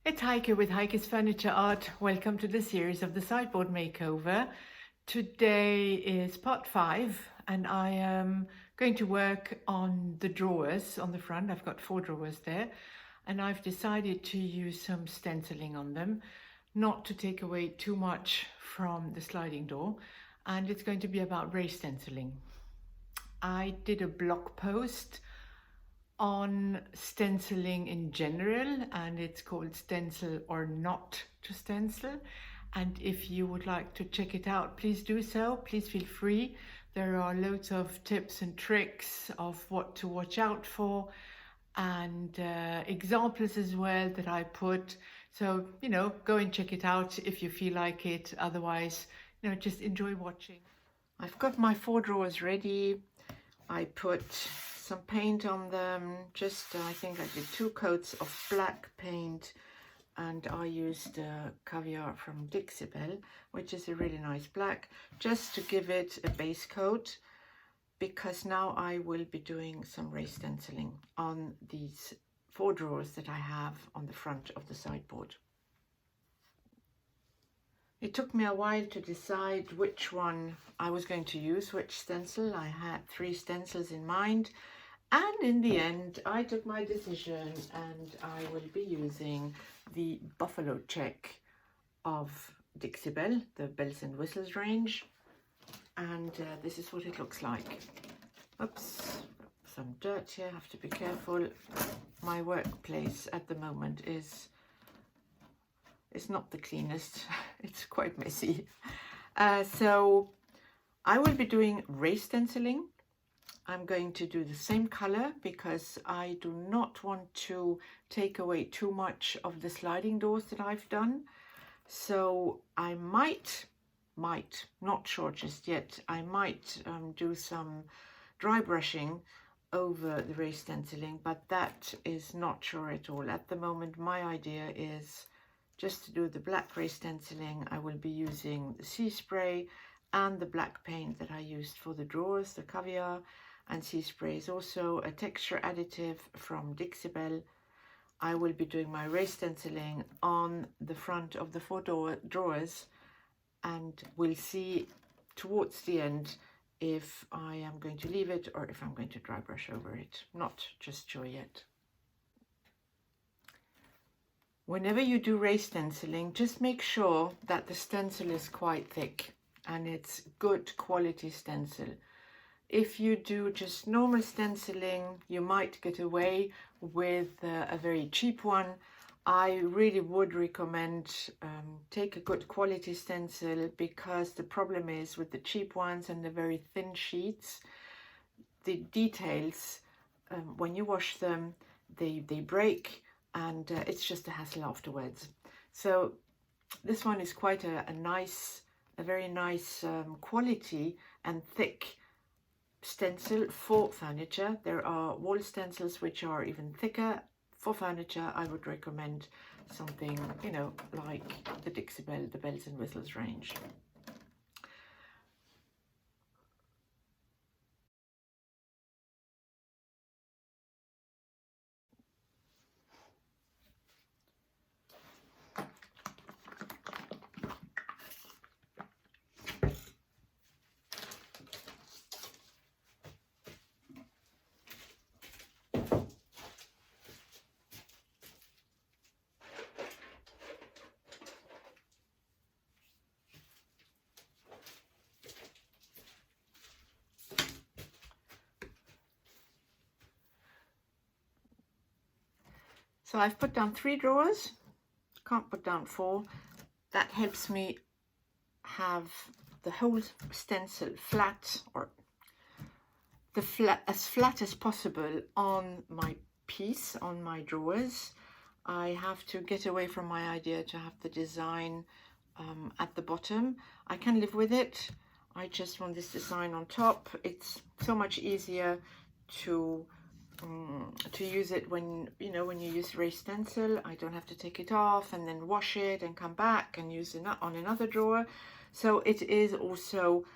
It's Heike with Heike's Furniture Art. Welcome to the series of the sideboard makeover. Today is part 5 and I am going to work on the drawers on the front. I've got 4 drawers there and I've decided to use some stenciling on them, not to take away too much from the sliding door, and it's going to be about raised stenciling. I did a blog post on stenciling in general, and it's called Stencil or Not to Stencil, and if you would like to check it out, please do so. Please feel free. There are loads of tips and tricks of what to watch out for, and examples as well that I put. So go and check it out if you feel like it. Otherwise, just enjoy watching. I've got my 4 drawers ready. I put some paint on them. I think I did 2 coats of black paint, and I used Caviar from Dixie Belle, which is a really nice black, just to give it a base coat, because now I will be doing some raised stenciling on these 4 drawers that I have on the front of the sideboard. It took me a while to decide which one I was going to use, which stencil. I had 3 stencils in mind, and in the end I took my decision and I will be using the Buffalo Check of Dixie Belle, the bells and whistles range, and this is what it looks like. Oops, some dirt here, have to be careful. My workplace at the moment is not the cleanest. It's quite messy. So I will be doing raised stenciling. I'm going to do the same color because I do not want to take away too much of the sliding doors that I've done. So I might, not sure just yet, I might do some dry brushing over the raised stenciling, but that is not sure at all. At the moment, my idea is just to do the black raised stenciling. I will be using the sea spray and the black paint that I used for the drawers, the Caviar, and sea spray is also a texture additive from Dixie Belle. I will be doing my raised stenciling on the front of the 4 drawers, and we'll see towards the end if I am going to leave it or if I'm going to dry brush over it. Not just sure yet. Whenever you do raised stenciling, just make sure that the stencil is quite thick and it's good quality stencil. If you do just normal stenciling, you might get away with a very cheap one. I really would recommend take a good quality stencil, because the problem is with the cheap ones and the very thin sheets, the details, when you wash them, they break, and it's just a hassle afterwards. So this one is quite a very nice quality and thick stencil for furniture. There are wall stencils which are even thicker. For furniture, I would recommend something, like the Dixie Belle, the bells and whistles range. So I've put down 3 drawers, can't put down 4. That helps me have the whole stencil flat, or as flat as possible on my piece, on my drawers. I have to get away from my idea to have the design at the bottom. I can live with it. I just want this design on top. It's so much easier to use it when you use raised stencil. I don't have to take it off and then wash it and come back and use it on another drawer. So it is also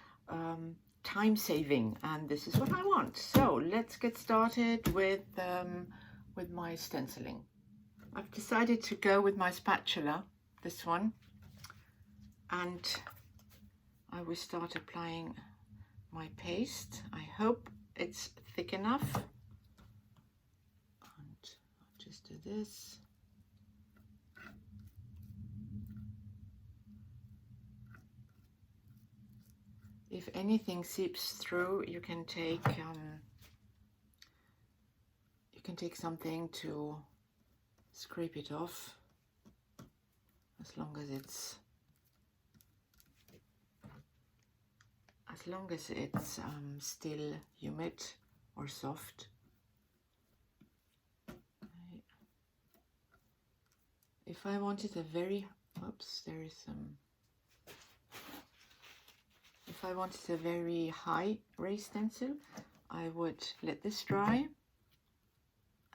time saving, and this is what I want. So let's get started with my stenciling. I've decided to go with my spatula, this one, and I will start applying my paste. I hope it's thick enough. And I'll just do this. If anything seeps through, you can take something to scrape it off, as long as it's still humid or soft. If I wanted a very, oops, there is some. If I wanted a very high raised stencil, I would let this dry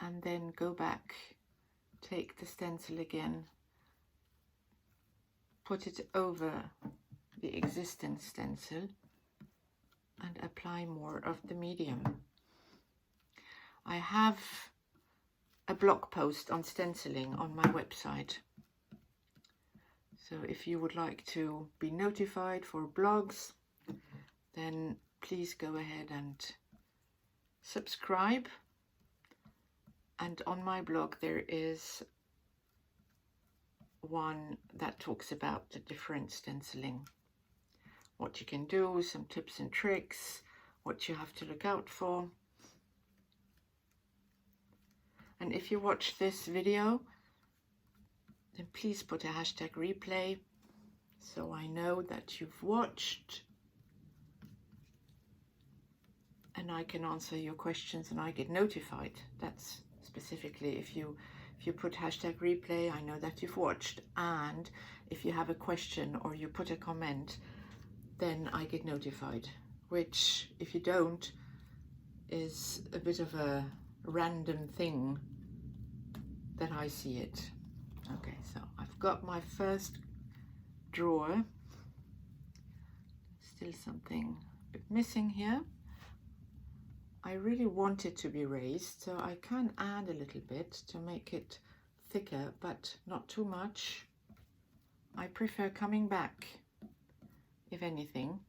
and then go back, take the stencil again, put it over the existing stencil and apply more of the medium. I have a blog post on stenciling on my website. So if you would like to be notified for blogs, then please go ahead and subscribe. And on my blog there is one that talks about the different stenciling, what you can do, some tips and tricks, what you have to look out for. And if you watch this video, then please put a hashtag replay so I know that you've watched, and I can answer your questions and I get notified. That's specifically if you put hashtag replay, I know that you've watched, and if you have a question or you put a comment, then I get notified, which if you don't is a bit of a random thing that I see it. Okay, so I've got my first drawer. Still something a bit missing here. I really want it to be raised, so I can add a little bit to make it thicker, but not too much. I prefer coming back, if anything.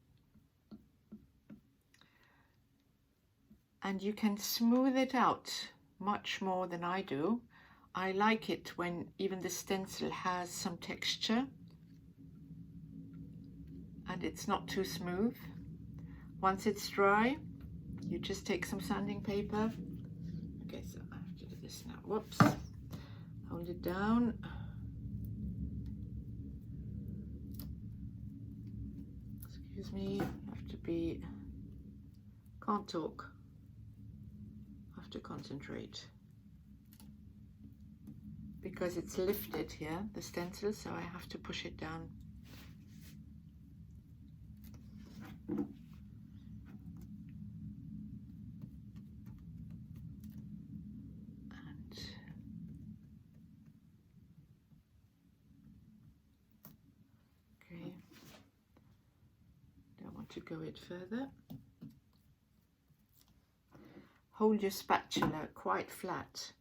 And you can smooth it out much more than I do. I like it when even the stencil has some texture and it's not too smooth. Once it's dry, you just take some sanding paper. Okay, so I have to do this now. Whoops. Hold it down. Excuse me, I have to be, can't talk. I have to concentrate. Because it's lifted here, the stencil, so I have to push it down. And okay, don't want to go it further. Hold your spatula quite flat.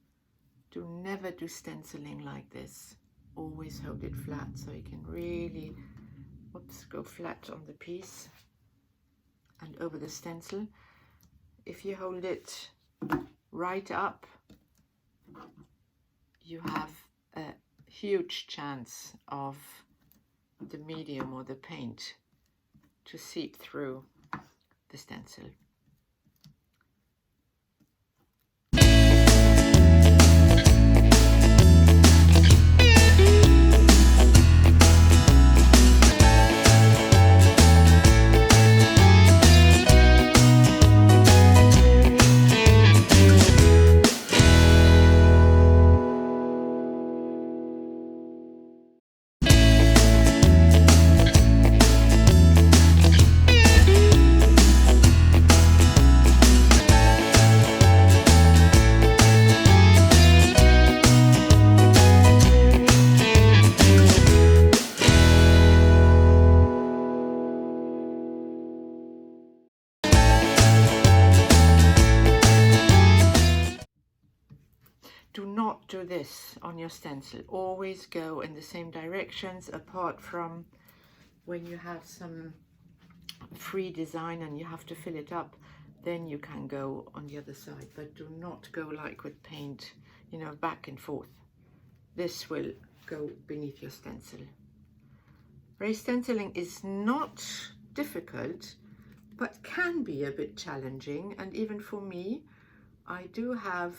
Do never do stenciling like this. Always hold it flat so you can really, whoops, go flat on the piece and over the stencil. If you hold it right up, you have a huge chance of the medium or the paint to seep through the stencil. not do this on your stencil. Always go in the same directions, apart from when you have some free design and you have to fill it up, then you can go on the other side, but do not go like with paint, you know, back and forth. This will go beneath your stencil. Raised stenciling is not difficult, but can be a bit challenging, and even for me, I do have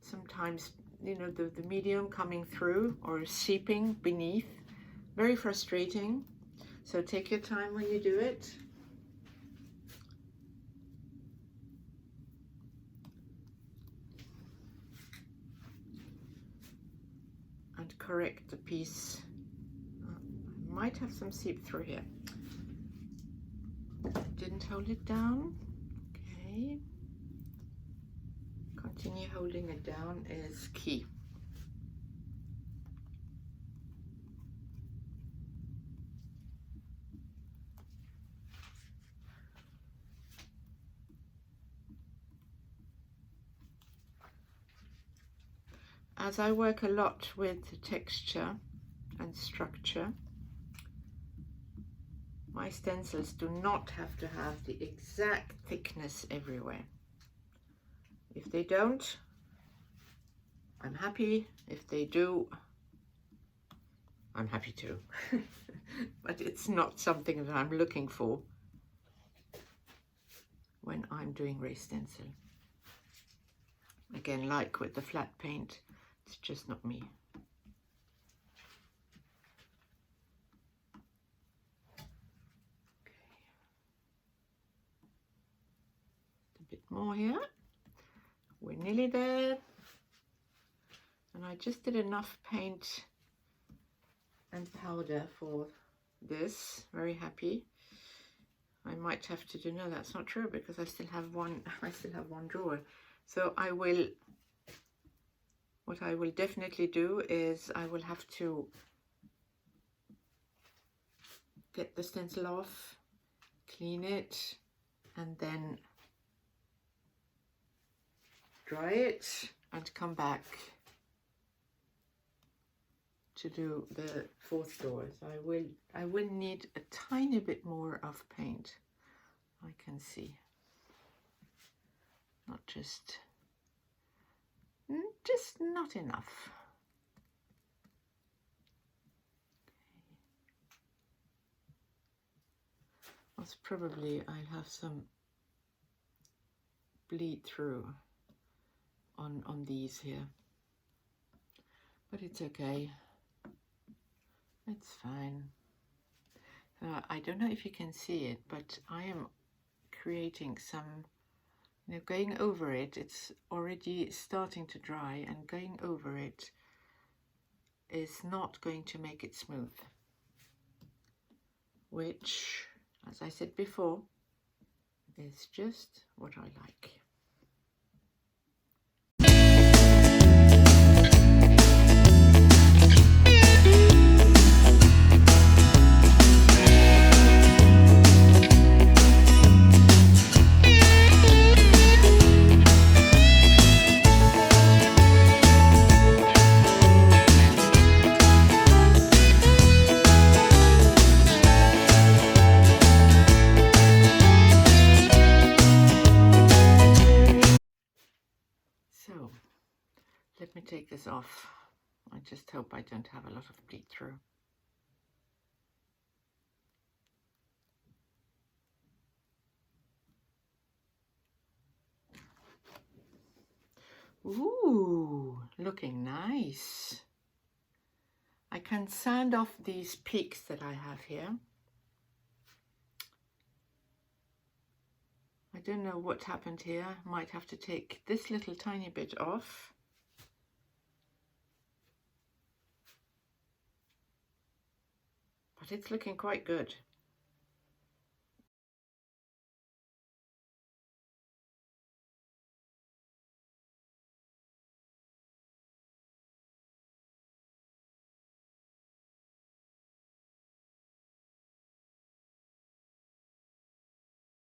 sometimes, you know, the medium coming through or seeping beneath. Very frustrating. So take your time when you do it. And correct the piece. I might have some seep through here. Didn't hold it down. Okay. Continue holding it down is key. As I work a lot with texture and structure, my stencils do not have to have the exact thickness everywhere. If they don't, I'm happy. If they do, I'm happy too. But it's not something that I'm looking for when I'm doing raised stencil. Again, like with the flat paint, it's just not me. Okay. A bit more here. We're nearly there. And I just did enough paint and powder for this. Very happy. I might have to do, no, that's not true, because I still have one drawer. So I will, what I will definitely do is I will have to get the stencil off, clean it, and then dry it and come back to do the fourth drawer. So I will need a tiny bit more of paint, I can see. Not just not enough. Most probably I'll have some bleed through on these here, but it's okay. It's fine. I don't know if you can see it, but I am creating some, you know, going over it. It's already starting to dry, and going over it is not going to make it smooth, which, as I said before, is just what I like. So let me take this off. I just hope I don't have a lot of bleed through. Ooh, looking nice. I can sand off these peaks that I have here. I don't know what happened here. Might have to take this little tiny bit off. But it's looking quite good.